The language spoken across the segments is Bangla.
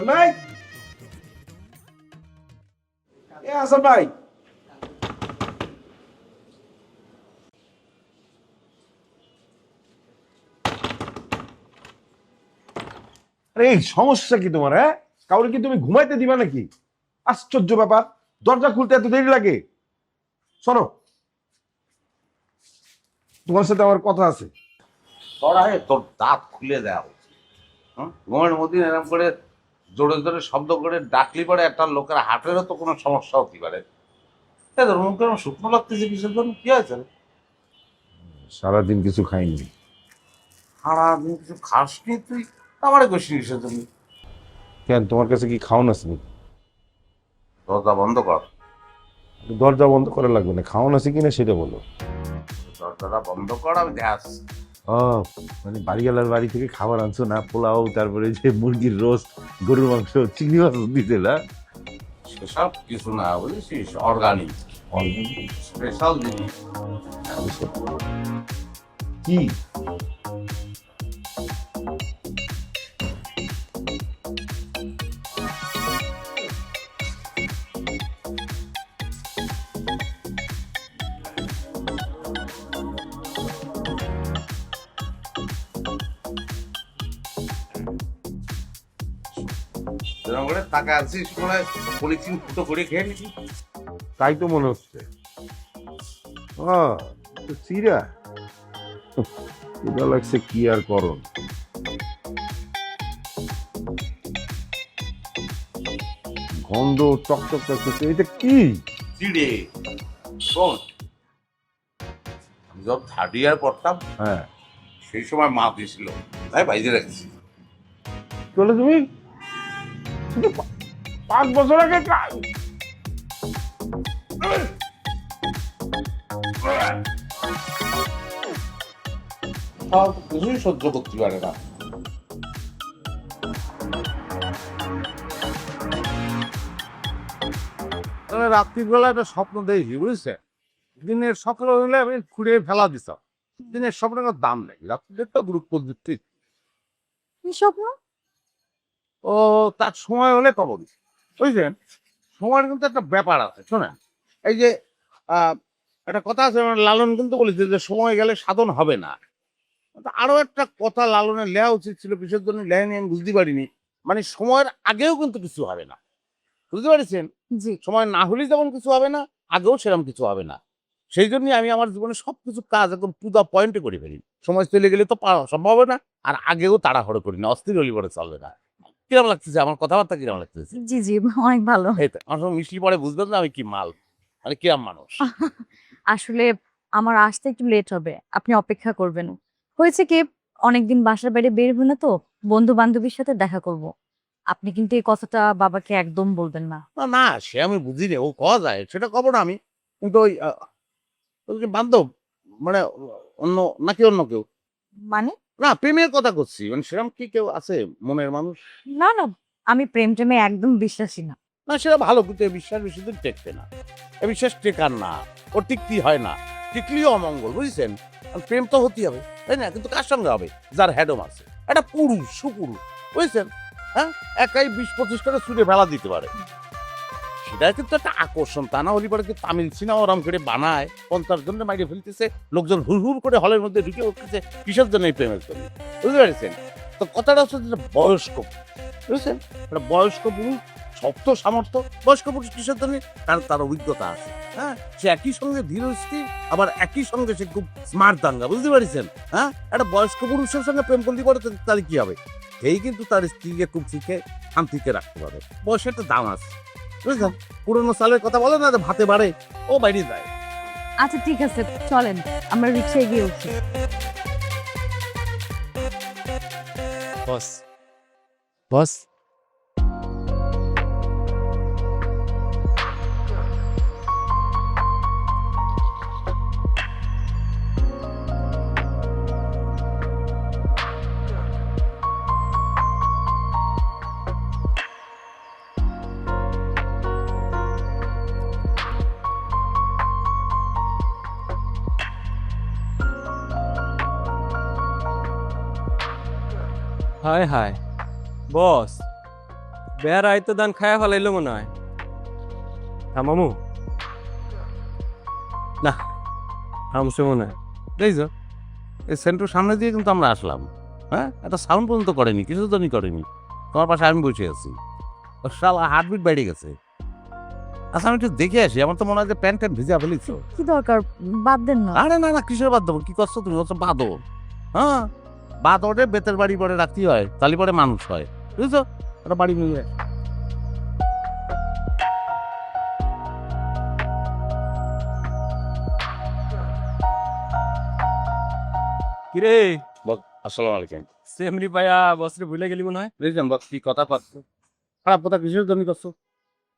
হাসান ভাই, এ হাসান ভাই, আরে এই সমস্যা কি তোমার? হ্যাঁ, কাউরে কি তুমি ঘুমাইতে দিবা নাকি? আশ্চর্য ব্যাপার, দরজা খুলতে এত দেরি লাগে। শোনো, তোমার সাথে আমার কথা আছে। তোরাই তোর দাঁত খুলে দেওয়া উচিত। ঘুমের মধ্যে এরকম করে জোরে জোরে শব্দ করে ডাকলি পরে একটা লোকের হার্টেরও তো কোনো সমস্যা হতে পারে। তোর মুখে আমার শুকনো লাগতেছে কিসের জন্য? কি হয়েছে রে? সারাদিন কিছু খাইনি। সারাদিন কিছু খাসনি তুই? আমারে কইছিস কিসের জন্য? কেন, তোমার কাছে কি খাওন আছে নাকি? দরজা বন্ধ কর। দরজা বন্ধ করা লাগবে না, খাওন আছে কিনা সেটা বলো। দরজাটা বন্ধ কর, আমি দেখাস। ও, মানে বাড়িওয়ালার বাড়ি থেকে খাবার আনছো না? পোলাও, তারপরে যে মুরগির রোস্ট, গরুর মাংস, চিংড়ি মাছ দিতে না? সেসব কিছু না, বুঝেছিস? অর্গানিক স্পেশাল জিনিস। কি? যেরকম করে টাকা আছিস মনে হয় পলিথিন ফুটো করে খেয়ে নিবি। তাই তো মনে হচ্ছে। চিরা ক্ষুধা লাগছে, কি আর করন। গন্ধ চকচক করতেছে, এটা কি? চিড়ে। শোন, আমি যখন 3rd ইয়ার পড়তাম হ্যাঁ, সেই সময় মা দিয়েছিল, তাই বাইরে রাখছি। চলে তুমি শুধু 5 বছর আগে সব কিছুই সহ্য করতে পারে না। রাত্রিবেলা একটা স্বপ্ন দেখি, বুঝছে? দিনের সকাল হলে আমি খুঁড়ে ফেলা দিছ। দিনের স্বপ্নের দাম নেই, রাত্রিদের তো গুরুত্ব দিচ্ছি। কি স্বপ্ন? ও, তার সময় হলে খবর দিচ্ছি, বুঝছেন? সময়ের কিন্তু একটা ব্যাপার আছে, শোনেন। এই যে একটা কথা আছে, আমার লালন কিন্তু বলেছে যে সময় গেলে সাধন হবে না। আরো একটা কথা লালনের লেয়া উচিত ছিল, কিসের জন্য লেয়নি আমি বুঝতে পারিনি। মানে সময়ের আগেও কিন্তু কিছু হবে না, বুঝতে পারছেন? জি। সময় না হলেই যেমন কিছু হবে না, আগেও সেরকম কিছু হবে না। সেই জন্যই আমি আমার জীবনে সবকিছু কাজ একদম টু দা পয়েন্টে করে ফেলি। সময় চলে গেলে তো পাওয়া সম্ভব হবে না, আর আগেও তাড়াহুড়ো করি না, অস্থির হলি পরে চলবে না। কিরম লাগতেছে আমার কথাবার্তা? কিরম লাগতেছে? জি, জি, অনেক ভালো। এই তো আমার সঙ্গে মিশলি পরে বুঝবেন না আমি কি মাল, মানে কিরম মানুষ। আসলে আমার আসতে একটু লেট হবে। আপনি অপেক্ষা করবেন। হয়েছে কি, অনেকদিন বাসার বাইরে বের হই না তো, বন্ধু-বান্ধবীর সাথে দেখা করব। আপনি কিন্তু এই কথাটা বাবাকে একদম বলবেন না। না না, সে আমি বুঝি রে, ও কওয়া যায় সেটা কব না আমি। কিন্তু ওই ওই যে বান্ধব, মানে অন্য নাকি অন্য কেউ? মানে? না, প্রেমের কথা করছি, মানে সেরকম কি কেউ আছে মনের মানুষ? না, না, আমি প্রেম-টেমে একদম বিশ্বাসী না। না, সেটা ভালো, কিন্তু এই বিশ্বাস বেশি দিন টেকবে না। এই বিশ্বাস টেকার না, ও টিকতে হয় না, টিকলেও অমঙ্গল, বুঝছেন? আর প্রেম তো হতেই হবে, তাই না? কিন্তু কার সঙ্গে হবে? যার হ্যাডম আছে, একটা পুরুষ, সুপুরুষ, বুঝছেন? হ্যাঁ, একাই 20-25 টাকা ছুটে ফেলা দিতে পারে, সেটা কিন্তু একটা আকর্ষণ। তা না হলে পরে কি তামিল সিনেমা ওরম করে বানায় 50 জনের মাইরে ফেলতেছে, লোকজন হুর হুর করে হলের মধ্যে ঢুকে উঠতেছে, কিসের জন্য এই প্রেমের জন্য? বুঝতে পেরেছেন? তো কথাটা হচ্ছে যে বয়স্ক, বুঝছেন? একটা বয়স্ক পুরুষ, শক্ত সামর্থ্য। বয়স্ক পুরুষ কিসের জন্য? কারণ তার অভিজ্ঞতা আছে। হ্যাঁ, সে একই সঙ্গে ধীর স্থির, আবার একই সঙ্গে সে খুব স্মার্ট দাঙ্গা, বুঝতে পারছেন? হ্যাঁ, একটা বয়স্ক পুরুষের সঙ্গে প্রেম করলে পরে তাহলে কি হবে? এই কিন্তু তার স্ত্রীকে খুব শিখে শান্তিতে রাখতে পারে। বয়সের একটা দাম আছে, বুঝলেন? পুরোনো সালের কথা বলে না যে ভাতে বাড়ে, ও বাইরে যায়। আচ্ছা ঠিক আছে, চলেন আমরা রিকশায় গিয়ে উঠি। বস, বস, হায় হায়, বস, বেহার আইতো দান খায়া ফেলাইলো মনে হয়। হ্যাঁ মামু, না থামছে মনে হয়। দেখছো এই সেন্টুর সামনে দিয়ে কিন্তু আমরা আসলাম, হ্যাঁ একটা সাউন্ড পর্যন্ত করেনি, কিছু তো করেনি। তোমার পাশে আমি বসে আছি, ওর শালা হার্টবিট বেড়ে গেছে। আচ্ছা আমি একটু দেখে আসি, আমার তো মনে হয় যে প্যান্ট ট্যান্ট ভিজা ফেলিস। কি দরকার, বাদ দেন না। আরে না না, কিসের বাদ দেবো? কি করছো তুমি? হচ্ছে বাদর। হ্যাঁ, বাদরে বেতের বাড়ি পরে রাখতে হয়, তালি পরে মানুষ হয়, বুঝছো? একটা বাড়ি নিয়ে কিরে আসসালামু আলাইকুম। সেমরি পায়া বসরে ভুলে গেলি মনে হয়। বুঝলাম বস, কি কথা পাচ্ছ? খারাপ কথা কিসের জন্য করছো?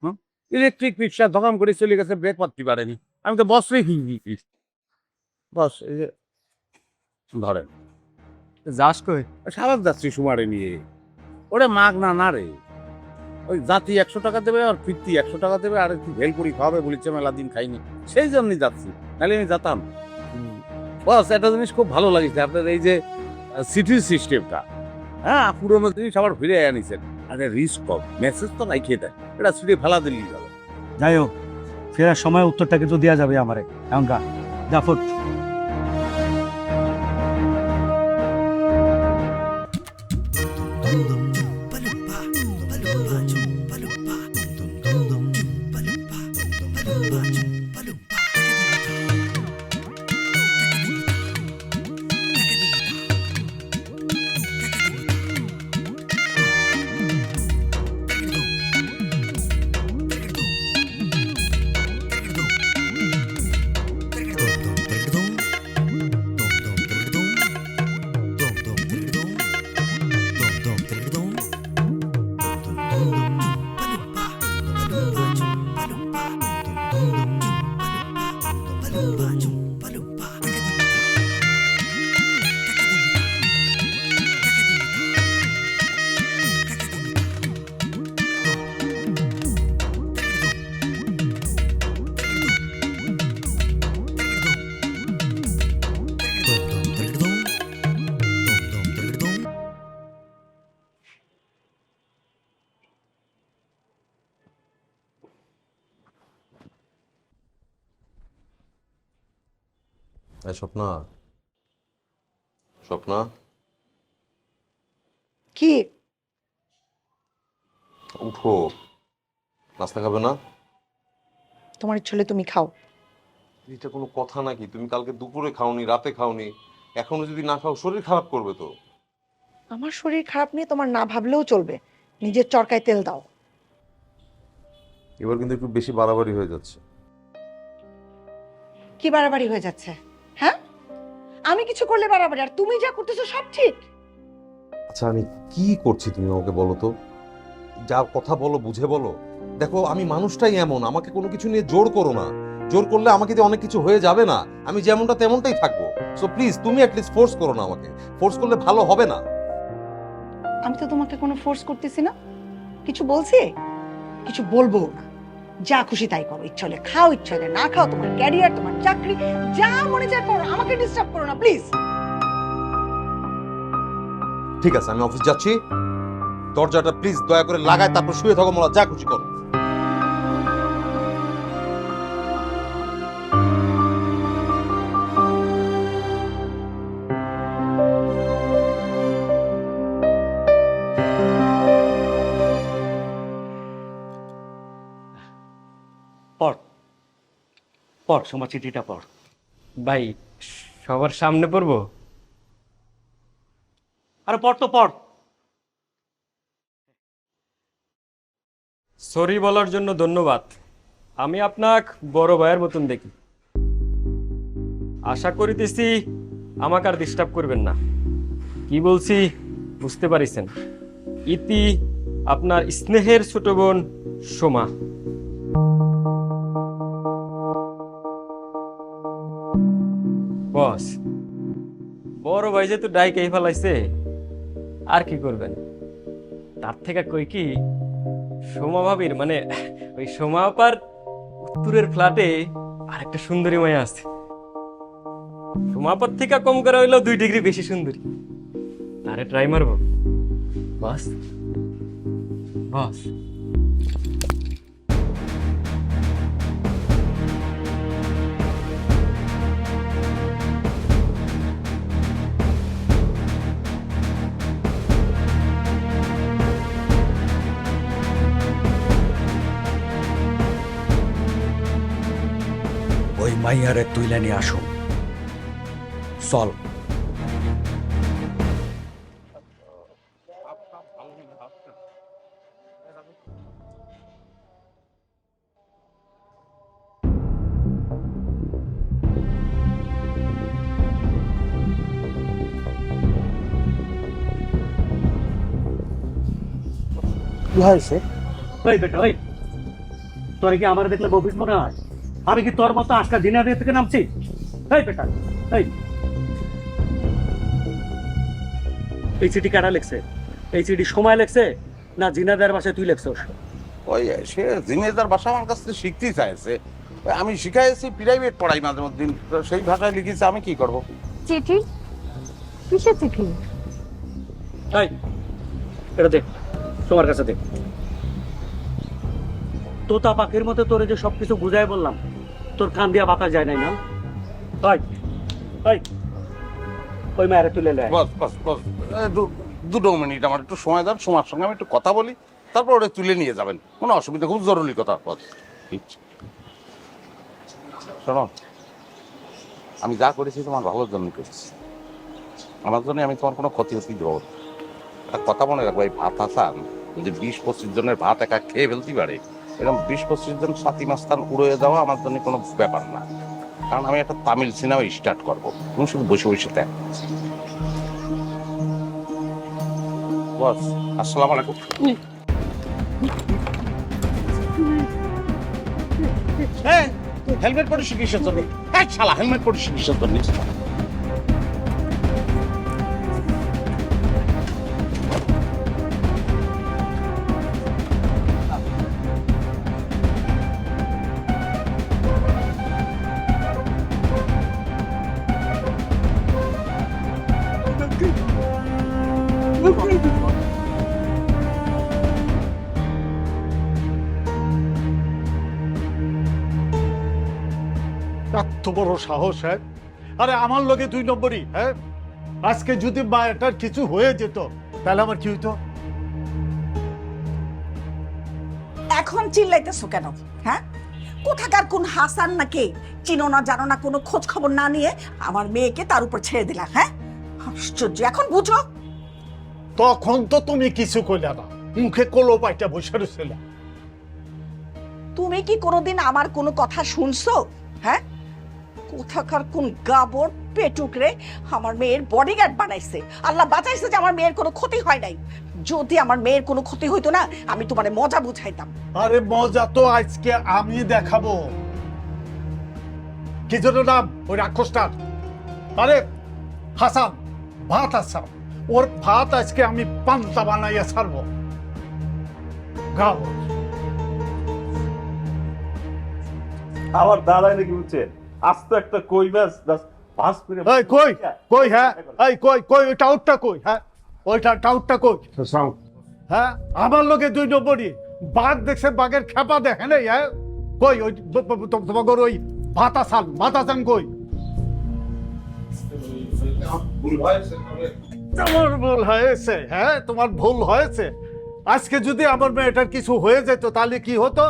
হুম, ইলেকট্রিক রিক্সা দোকান করে চলে গেছে, ব্রেক পাততে পারেনি। আমি তো বস রেখি বস, এই যে ধরেন যাস কই? সারাত যাচ্ছি সুমারে নিয়ে। ওরে মাগ না না রে, ওই জাতি 100 টাকা দেবে আর ফিরতি 100 টাকা দেবে, আর একটু ভেলপুরি খাওয়াবে বলেছে, মেলা দিন খাইনি, সেই জন্যই যাচ্ছি, নাহলে আমি যেতাম। বস একটা জিনিস খুব ভালো লাগছে আপনার এই যে সিটি সিস্টেমটা, হ্যাঁ পুরোনো জিনিস আবার ফিরে আনিছেন। আরে রিস্ক কম, মেসেজ তো নাই খেয়ে দেয়, এটা সিটি ফেলা দিলেই যাবে। যাই হোক, ফেরার সময় উত্তরটা কিন্তু দেওয়া যাবে আমারে। এমনকা জাফর, এই স্বপ্না, স্বপ্না কি? উঠো, নাস্তা খাবে না? তোমার ইচ্ছে হলে তুমি খাও। এটা কোনো কথা নাকি? তুমি কালকে দুপুরে খাওনি, রাতে খাওনি, এখনো যদি না খাও শরীর খারাপ করবে তো। আমার শরীর খারাপ নিয়ে তোমার না ভাবলেও চলবে, নিজের চরকায় তেল দাও। এবার কিন্তু একটু বেশি বাড়াবাড়ি হয়ে যাচ্ছে। কি বাড়াবাড়ি হয়ে যাচ্ছে? হ্যাঁ, আমি কিছু করলে বাড়াবাড়ি, আর তুমি যা করতেছো সব ঠিক। আচ্ছা আমি কি করছি তুমি আমাকে বলো তো? যা কথা বলো বুঝে বলো। দেখো আমি মানুষটাই এমন, আমাকে কোনো কিছু নিয়ে জোর করো না। জোর করলে আমাকে দিয়ে অনেক কিছু হয়ে যাবে না, আমি যেমনটা তেমনটাই থাকবো। সো প্লিজ তুমি অ্যাটলিস্ট ফোর্স করো না আমাকে, ফোর্স করলে ভালো হবে না। আমি তো তোমাকে কোনো ফোর্স করতেছি না, কিছু বলছি? কিছু বলবো না, যা খুশি তাই করো। ইচ্ছা হলে খাও, ইচ্ছা হলে না খাও, তোমার ক্যারিয়ার, তোমার চাকরি, যা মনে চায় করো, আমাকে ডিস্টার্ব করো না প্লিজ। ঠিক আছে আমি অফিস যাচ্ছি, দরজাটা প্লিজ দয়া করে লাগায় তারপর শুয়ে থাকো, মোলা যা খুশি করো। পড় পড়, সোমা চিঠিটা পড়। ভাই সবার সামনে পড়বো? আরে পড় তো পড়। সরি বলার জন্য ধন্যবাদ। আমি আপনাক বড় ভাইয়ের মতন দেখি। আশা করিতেছি আমাকে আর ডিস্টার্ব করবেন না। কি বলছি বুঝতে পারিছেন? ইতি আপনার স্নেহের ছোট বোন সোমা। বস, বড় ভাই যেহেতু ডাইকেই ফেলাইছে, আর কি করবেন? তার থেকে কই কি, সোমা ভাবির মানে ওই সোমা আপার উত্তরের ফ্ল্যাটে আরেকটা সুন্দরী মায়া আছে। সোমা আপার থেকে কম করে হইলেও 2 ডিগ্রি বেশি সুন্দরী। তারে ট্রাই মারবো বস? বস ওই মাইয়ারে তুইলে নিয়ে আসো চল। কি হয়েছে? ওই বেটা ওই, তোর কি আমার দেখলে বফিস মনে হয়? আমি কি তোর মতো আজকাল দিনের থেকে নামছি? এই বেটা এই চিঠি কারা লেখছে? এই চিঠি সময় লেখছে না জিনাদের বাসায় তুই লেখছস? ওই সে জিনেদার ভাষা আমার কাছ থেকে শিখতেই চাইছে, ওই আমি শিখাইছি, প্রাইভেট পড়াই মাঝে মধ্যে, তো সেই ভাষায় লিখেছে, আমি কি করব? চিঠি? কিসের চিঠি? এই এটা দেখ, তোমার কাছে দেখ। তোতা পাখির মতো তোরে যে সবকিছু বুঝাই বললাম, তোর কান দিয়া বাতাস যায় নাই না? ওই মায়েরা তুলে নেয়। বস বস বস, দুটো মিনিট আমার একটু সময় দেন, সময়ের সঙ্গে আমি একটু কথা বলি, তারপর ওটা তুলে নিয়ে যাবেন, কোনো অসুবিধা, খুব জরুরি কথা। বস শোনো, আমি যা করেছি তোমার ভালোর জন্য করেছি, আমার জন্য আমি তোমার কোনো ক্ষতি হতে দেবো না। একটা কথা মনে রাখবো, এই ভাত হাসান যদি 20-25 জনের ভাত একা খেয়ে ফেলতে পারে, এরকম 20-25 জন সাথী মাস্তান উড়ে যাওয়া আমার জন্য কোনো ব্যাপার না, কারণ আমি একটা তামিল সিনেমা স্টার্ট করবো, তুমি শুধু বসে বসে দেখ। বস আসসালামু আলাইকুম। হেলমেট পরে চিকিৎসার জন্য, এক শালা হেলমেট পরে চিকিৎসার জন্য। এত বড় সাহস! হ্যাঁ, আরে আমার লোকে 2 নম্বরই। হ্যাঁ, আজকে যদি মায়েরটার কিছু হয়ে যেত তাহলে আমার কি হইতো? এখন চিল্লাইতেছো কেন? হ্যাঁ, কোথাকার কোন হাসান নাকি চিনো না জানো না, কোনো খোঁজ খবর না নিয়ে আমার মেয়েকে তার উপর ছেড়ে দিলা? হ্যাঁ, আশ্চর্য! এখন বুঝো? তখন তো তুমি কিছু কইলে না, মুখে কলো পাইটা বসে রয়েছিল। তুমি কি কোনোদিন আমার কোনো কথা শুনছো? হ্যাঁ, কোথাকার কোন গাবর পেটুকরে আমার মেয়ের বডিগার্ড বানাইছে। আল্লাহ বাঁচাইছে যে আমার মেয়ের কোনো ক্ষতি হয় নাই। যদি আমার মেয়ের কোনো ক্ষতি হইতো না, আমি তোমারে মজা বুঝাইতাম। আরে মজা তো আজকে আমি দেখাবো। কি জন্য নাম ওই রাক্ষসটার? আরে হাসান, ভাত হাসান, ওর ভাত আজকে আমি পান্তা বানাইয়া ছাড়বো। গাবর আমার দাদাই নাকি বুঝছেন, আস্ত একটা কই মাছ ভাস করে। এই কই কই? হ্যাঁ, এই কই কই? ওই টাউটটা কই? হ্যাঁ, ওইটা টাউটটা কই? হ্যাঁ, আমার লোকে 2 নম্বরই। বাঘ দেখছে, বাঘের খেপা দেখে নাই। হ্যাঁ, কই ওই তোমার ওই ভাতাসান কই? তোমার ভুল হয়েছে। হ্যাঁ, তোমার ভুল হয়েছে। আজকে যদি আমার মেয়েটার কিছু হয়ে যেত তাহলে কি হতো?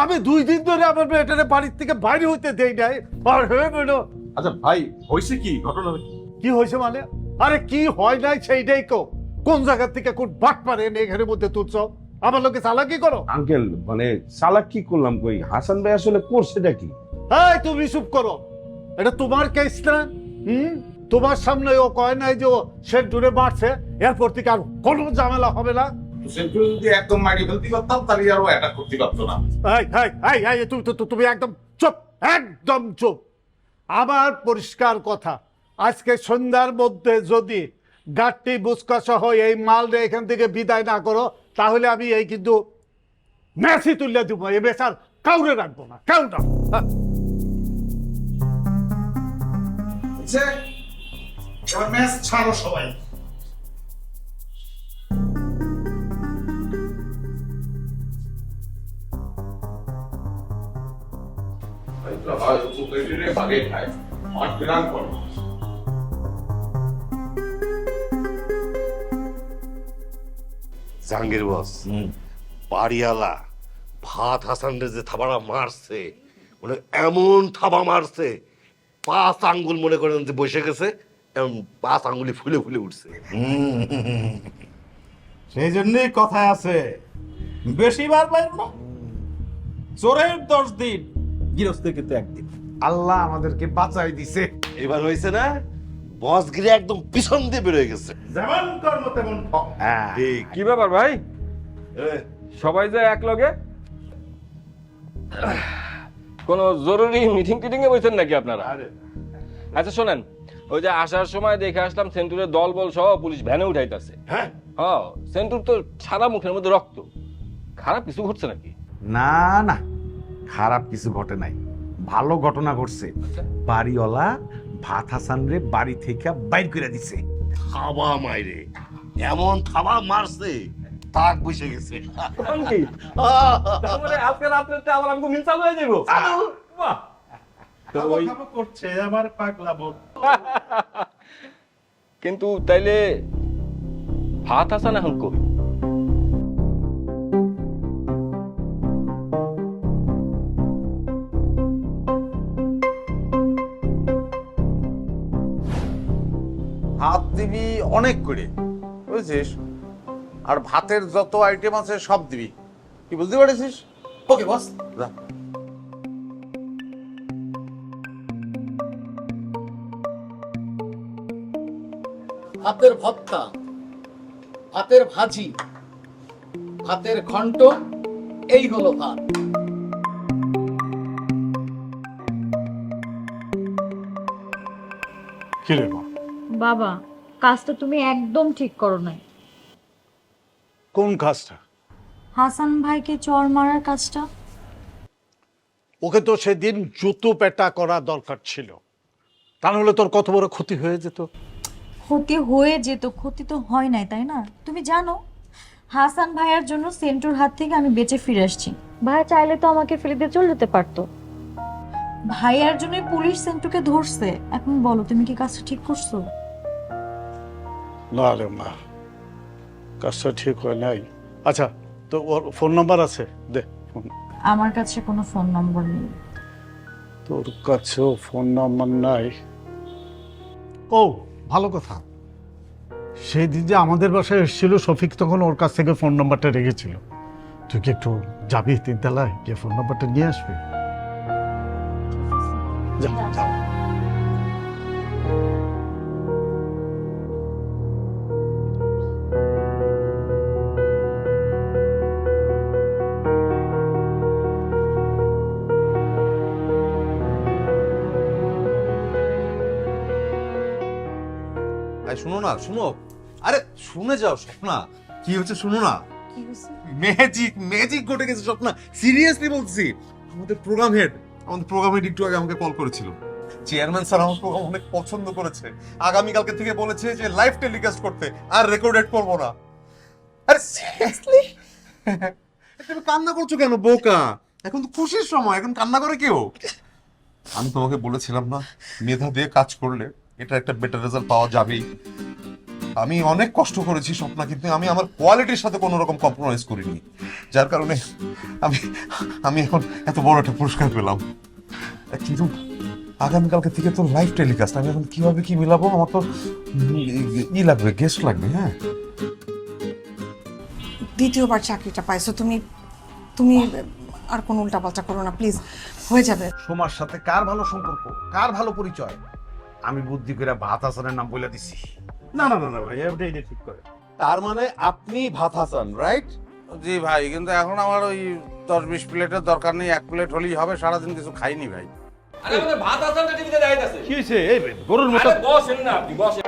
আমি 2 দিন ধরে আমার মেয়েটারে বাড়ির থেকে বাইরে হইতে দেই নাই। আর হয়ে বেরো। আচ্ছা ভাই, হয়েছে কি? ঘটনা কি হয়েছে মানে? আরে কি হয় নাই সেইটাই কো। কোন জায়গা থেকে কোন বাট পারে এখানের মধ্যে তুলছ? আমার লোকে চালাকি করো? আঙ্কেল, মানে চালাক কি করলাম? কই হাসান ভাই আসলে করছেটা কি? এই তুমি চুপ করো, এটা তোমার কেস না? তোমার সামনে ও কয় নাই যে ও সে দূরে মারছে, এরপর থেকে আর কোনো ঝামেলা হবে না। যদি একদম মারি ফেলতে পারতাম তাহলে আরো অ্যাটাক করতে পারতো না। তুমি একদম চুপ, একদম চুপ। আমার পরিষ্কার কথা, আজকে সন্ধ্যার মধ্যে যদি গাট্টি বুচকা সহ এই মালটা এখান থেকে বিদায় না করো, তাহলে আমি এই কিন্তু ম্যাচই তুলে দিব। এ বেচার কাউরে রাখবো না, কেউ না। ম্যাচ ছাড়ো সবাই। বাগে খায় আর প্ল্যান করে জাহাঙ্গীর বস বাড়িওয়ালা ভাত হাসানরে যে থাবাটা মারছে মানে এমন থাবা মারছে 5 আঙ্গুল মনে করেন যে বসে গেছে এমন 5 আঙ্গুলি ফুলে ফুলে উঠছে। সেই জন্যই কথায় আছে বেশি বার পাই না, চোরের 10 দিন গৃহস্থের কিন্তু 1 দিন। আল্লাহ আমাদেরকে বাঁচাই দিছে। এবার হয়েছে না বস গিরে একদম পিছন দিয়ে বেরোয় গেছে। যেমন কর্ম তেমন ফল। ঠিক। কি ব্যাপার ভাই, সবাই যে এক লগে? কোনো জরুরি মিটিং টিটিং এ বসেন নাকি আপনারা? আচ্ছা শোনেন, ওই যে আসার সময় দেখে আসলাম সেন্টুরের দল বল সহ পুলিশ ভ্যানে উঠাইতেছে। হ্যাঁ সেন্টুর তো সারা মুখের মধ্যে রক্ত, খারাপ কিছু ঘটছে নাকি? না না, খারাপ কিছু ঘটে নাই, ভালো ঘটনা ঘটছে। বাড়িওয়ালা ভাত হাসান রে বাড়ি থেকে বাইর করে দিছে। থাবা মাইরে এমন থাবা মারছে তাক বসে গেছে। আজকে রাত্রে আবার আমাকে মিল চালু হয়ে যাবো। তো ওই করছে আমার পাগলা বোন। কিন্তু তাইলে ভাত হাসান এখন কই? ভাত দিবি অনেক করে, বুঝছিস? আর ভাতের যত আইটেম আছে সব দিবি, কি বুঝতে পারছিস? ওকে বস, যা। ভাতের ভর্তা, ভাতের ভাজি, ভাতের ঘন্ট, এই হলো ভাত। কি রে মা? বাবা, কাজটা তুমি একদম ঠিক করো নাই। কোন কাজটা? হাসান ভাইকে চড় মারার কাজটা। ওকে তো সেদিন জুতো পেটা করা দরকার ছিল, তা নাহলে তোর কত বড় ক্ষতি হয়ে যেত। ক্ষতি হয়ে যেত, ক্ষতি তো হয় নাই, তাই না? তুমি জানো হাসান ভাইয়ার জন্য সেন্টুর হাত থেকে আমি বেঁচে ফিরে আসছি। ভাইয়া চাইলে তো আমাকে ফেলে দিয়ে চলে যেতে পারতো। ভাইয়ার জন্য পুলিশ সেন্টুকে ধরছে। এখন বলো, তুমি কি কাজটা ঠিক করছো? না রে মা, কাজটা ঠিক হয় নাই। আচ্ছা, তো ওর ফোন নাম্বার আছে? দে ফোন। আমার কাছে কোনো ফোন নম্বর নেই। তোর কাছেও ফোন নাম্বার নাই? ও ভালো কথা, সেই দিন যে আমাদের বাসায় এসেছিল শফিক, তখন ওর কাছ থেকে ফোন নাম্বারটা রেখেছিল। তুই কি একটু যাবি তিনতলায়, গিয়ে ফোন নাম্বারটা নিয়ে আসবি? যা যা। শুনো না, শুনো, আরে শুনে যাও স্বপ্না, কি হচ্ছে শুনো না। কি হইছে? ম্যাজিক ম্যাজিক ঘটে গেছে স্বপ্না, সিরিয়াসলি বলছি। আমাদের প্রোগ্রাম হেড একটু আগে আমাকে কল করেছিল। চেয়ারম্যান স্যার আমার প্রোগ্রাম অনেক পছন্দ করেছে, আগামীকালকে থেকে বলেছে যে লাইভ টেলিকাস্ট করতে, আর রেকর্ডেড করব না। আরে সিরিয়াসলি তুমি কান্না করছো কেন বোকা? এখন তো খুশির সময়, এখন কান্না করে কেউ? আমি তোমাকে বলেছিলাম না, মেধা দিয়ে কাজ করলে এটা একটা বেটার রেজাল্ট পাওয়া যাবেই। আমি অনেক কষ্ট করেছি স্বপ্না, কিন্তু আমি আমার কোয়ালিটির সাথে কোনো রকম কম্প্রোমাইজ করিনি, যার কারণে আমি এখন এত বড় একটা পুরস্কার পেলাম। কিন্তু আগামীকালকে থেকে তো লাইভ টেলিকাস্ট, আমি এখন কিভাবে কি মিলাবো? আমার তো লাগবে, গেস্ট লাগবে। হ্যাঁ, দ্বিতীয়বার চাকরিটা পাইছো তুমি, তুমি আর কোনো উল্টাপাল্টা করো না প্লিজ, হয়ে যাবে। সোমার সাথে কার ভালো সম্পর্ক, কার ভালো পরিচয়, আমি বুদ্ধি করে ভাত হাসানের নাম বলে দিছি। না না না না ভাই, এটাই ঠিক করে। তার মানে আপনি ভাত হাসান, রাইট? জি ভাই, কিন্তু এখন আমার ওই 10-20 প্লেটের দরকার নেই, 1 প্লেট হলেই হবে। সারাদিন কিছু খাইনি ভাই। আরে আমাদের ভাত হাসানটা টিভিতে দেখাইতাছে। কি হয়েছে? এই গরুর মতো বসেন না আপনি, বসেন।